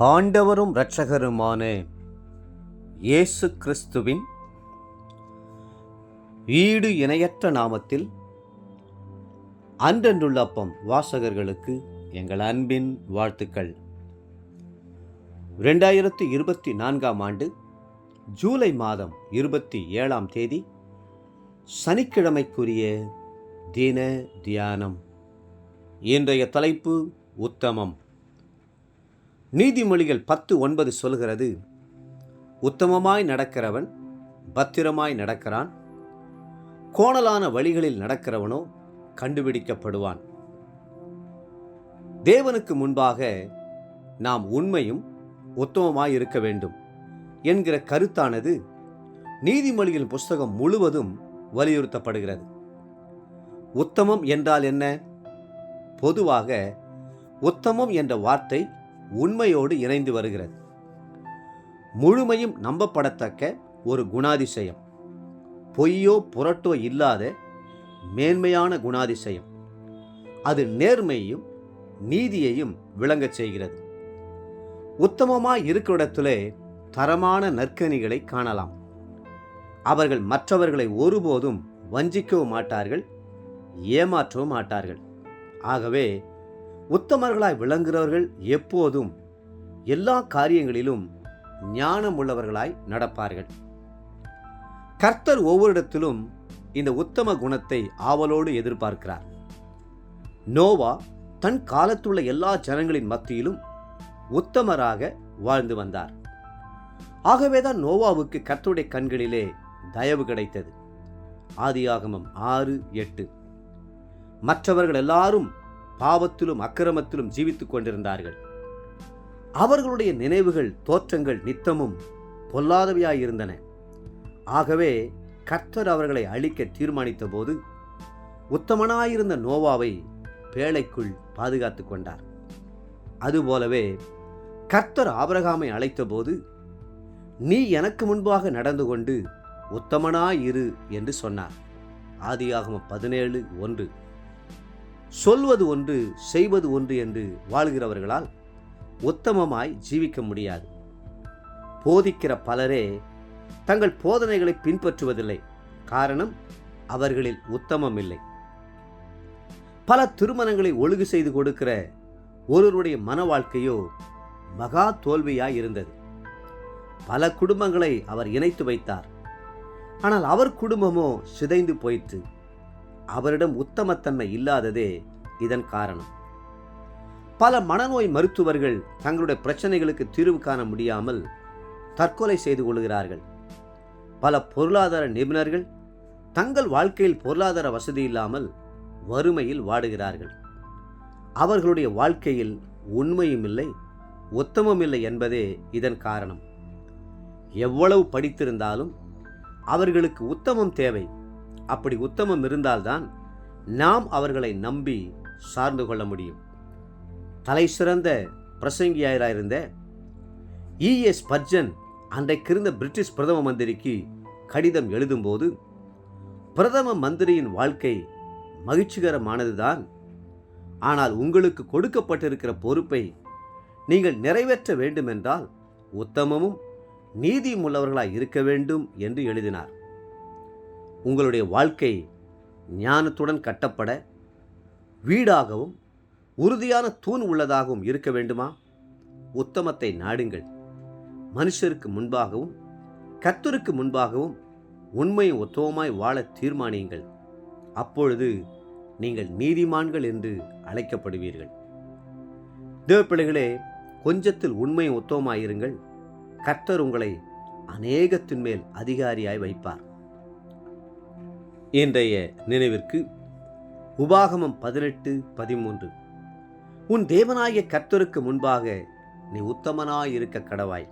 ஆண்டவரும் இரட்சகருமான இயேசு கிறிஸ்துவின் ஈடு இணையற்ற நாமத்தில் அன்றன்றுள்ள அப்பம் வாசகர்களுக்கு எங்கள் அன்பின் வாழ்த்துக்கள். 2024 ஆண்டு ஜூலை மாதம் 27 தேதி சனிக்கிழமைக்குரிய தின தியானம். இன்றைய தலைப்பு உத்தமம். நீதிமொழிகள் 10:9 சொல்கிறது, உத்தமமாய் நடக்கிறவன் பத்திரமாய் நடக்கிறான், கோணலான வழிகளில் நடக்கிறவனோ கண்டுபிடிக்கப்படுவான். தேவனுக்கு முன்பாக நாம் உண்மையும் உத்தமமாய் இருக்க வேண்டும் என்கிற கருத்தானது நீதிமொழிகள் புஸ்தகம் முழுவதும் வலியுறுத்தப்படுகிறது. உத்தமம் என்றால் என்ன? பொதுவாக உத்தமம் என்ற வார்த்தை உண்மையோடு இணைந்து வருகிறது. முழுமையும் நம்பப்படத்தக்க ஒரு குணாதிசயம், பொய்யோ புரட்டோ இல்லாத மேன்மையான குணாதிசயம். அது நேர்மையையும் நீதியையும் விளங்கச் செய்கிறது. உத்தமமாய் இருக்கிற இடத்திலே தரமான நற்கனிகளை காணலாம். அவர்கள் மற்றவர்களை ஒருபோதும் வஞ்சிக்கவும் மாட்டார்கள், ஏமாற்றவும் மாட்டார்கள். ஆகவே உத்தமர்களாய் விளங்குகிறவர்கள் எப்போதும் எல்லா காரியங்களிலும் ஞானம் உள்ளவர்களாய் நடப்பார்கள். கர்த்தர் ஒவ்வொரு இடத்திலும் இந்த உத்தம குணத்தை ஆவலோடு எதிர்பார்க்கிறார். நோவா தன் காலத்துள்ள எல்லா ஜனங்களின் மத்தியிலும் உத்தமராக வாழ்ந்து வந்தார். ஆகவேதான் நோவாவுக்கு கர்த்தருடைய கண்களிலே தயவு கிடைத்தது. ஆதியாகமம் 6:8. மற்றவர்கள் எல்லாரும் பாவத்திலும் அக்கிரமத்திலும் ஜீவித்துக் கொண்டிருந்தார்கள். அவர்களுடைய நினைவுகள் தோற்றங்கள் நித்தமும் பொல்லாதவையாயிருந்தன. ஆகவே கர்த்தர் அவர்களை அழிக்க தீர்மானித்த போது உத்தமனாயிருந்த நோவாவை பேழைக்குள் பாதுகாத்து கொண்டார். அதுபோலவே கர்த்தர் ஆபிரகாமை அழைத்த போது, நீ எனக்கு முன்பாக நடந்து கொண்டு உத்தமனாயிரு என்று சொன்னார். ஆதியாகமம் 17:1. சொல்வது ஒன்று செய்வது ஒன்று என்று வாழ்கிறவர்களால் உத்தமமாய் ஜீவிக்க முடியாது. போதிக்கிற பலரே தங்கள் போதனைகளை பின்பற்றுவதில்லை. காரணம், அவர்களில் உத்தமம் இல்லை. பல திருமணங்களை ஒழுங்கு செய்து கொடுக்கிற ஒருவருடைய மன வாழ்க்கையோ மகா தோல்வியாய் இருந்தது. பல குடும்பங்களை அவர் இணைத்து வைத்தார். ஆனால் அவர் குடும்பமோ சிதைந்து போயிற்று. அவரிடம் உத்தமத்தன்மை இல்லாததே இதன் காரணம். பல மனநோய் மருத்துவர்கள் தங்களுடைய பிரச்சனைகளுக்கு தீர்வு காண முடியாமல் தற்கொலை செய்து கொள்கிறார்கள். பல பொருளாதார நிபுணர்கள் தங்கள் வாழ்க்கையில் பொருளாதார வசதி இல்லாமல் வறுமையில் வாடுகிறார்கள். அவர்களுடைய வாழ்க்கையில் உண்மையும் இல்லை, உத்தமம் இல்லை என்பதே இதன் காரணம். எவ்வளவு படித்திருந்தாலும் அவர்களுக்கு உத்தமம் தேவை. அப்படி உத்தமம் இருந்தால்தான் நாம் அவர்களை நம்பி சார்ந்து கொள்ள முடியும். தலை சிறந்த பிரசங்கியாயிருந்த E.S. ஸ்பர்ஜன் அன்றைக்கிருந்த பிரிட்டிஷ் பிரதம மந்திரிக்கு கடிதம் எழுதும்போது, பிரதம மந்திரியின் வாழ்க்கை மகிழ்ச்சிகரமானதுதான், ஆனால் உங்களுக்கு கொடுக்கப்பட்டிருக்கிற பொறுப்பை நீங்கள் நிறைவேற்ற வேண்டுமென்றால் உத்தமமும் நீதியும் உள்ளவர்களாய் இருக்க வேண்டும் என்று எழுதினார். உங்களுடைய வாழ்க்கை ஞானத்துடன் கட்டப்பட வீடாகவும் உறுதியான தூண் உள்ளதாகவும் இருக்க வேண்டுமா? உத்தமத்தை நாடுங்கள். மனுஷருக்கு முன்பாகவும் கர்த்தருக்கு முன்பாகவும் உண்மையும் உத்தமமாய் வாழ தீர்மானியுங்கள். அப்பொழுது நீங்கள் நீதிமான்கள் என்று அழைக்கப்படுவீர்கள். தேவ பிள்ளைகளே, கொஞ்சத்தில் உண்மையும் உத்தமமாயிருங்கள். கர்த்தர் உங்களை அநேகத்தின் மேல் அதிகாரியாய் வைப்பார். இன்றைய நினைவிற்கு உபாகமம் 18:13. உன் தேவனாகிய கர்த்தருக்கு முன்பாக நீ உத்தமனாயிருக்க கடவாய்.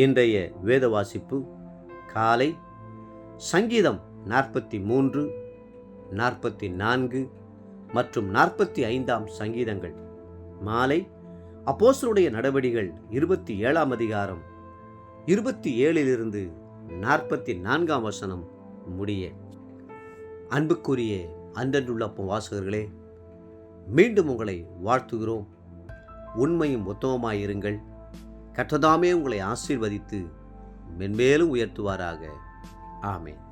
இன்றைய வேத வாசிப்பு காலை சங்கீதம் 43, 44 மற்றும் 45 சங்கீதங்கள். மாலை அப்போஸ்தலருடைய நடவடிக்கைகள் 27 அதிகாரம் 27 44 வசனம் முடிய. அன்புக்குரிய அன்றன்றுள்ள அப்பம் வாசகர்களே, மீண்டும் உங்களை வாழ்த்துகிறோம். உண்மையும் உத்தமமாயிருங்கள். கர்த்தர் தாமே உங்களை ஆசீர்வதித்து மென்மேலும் உயர்த்துவாராக. ஆமென்.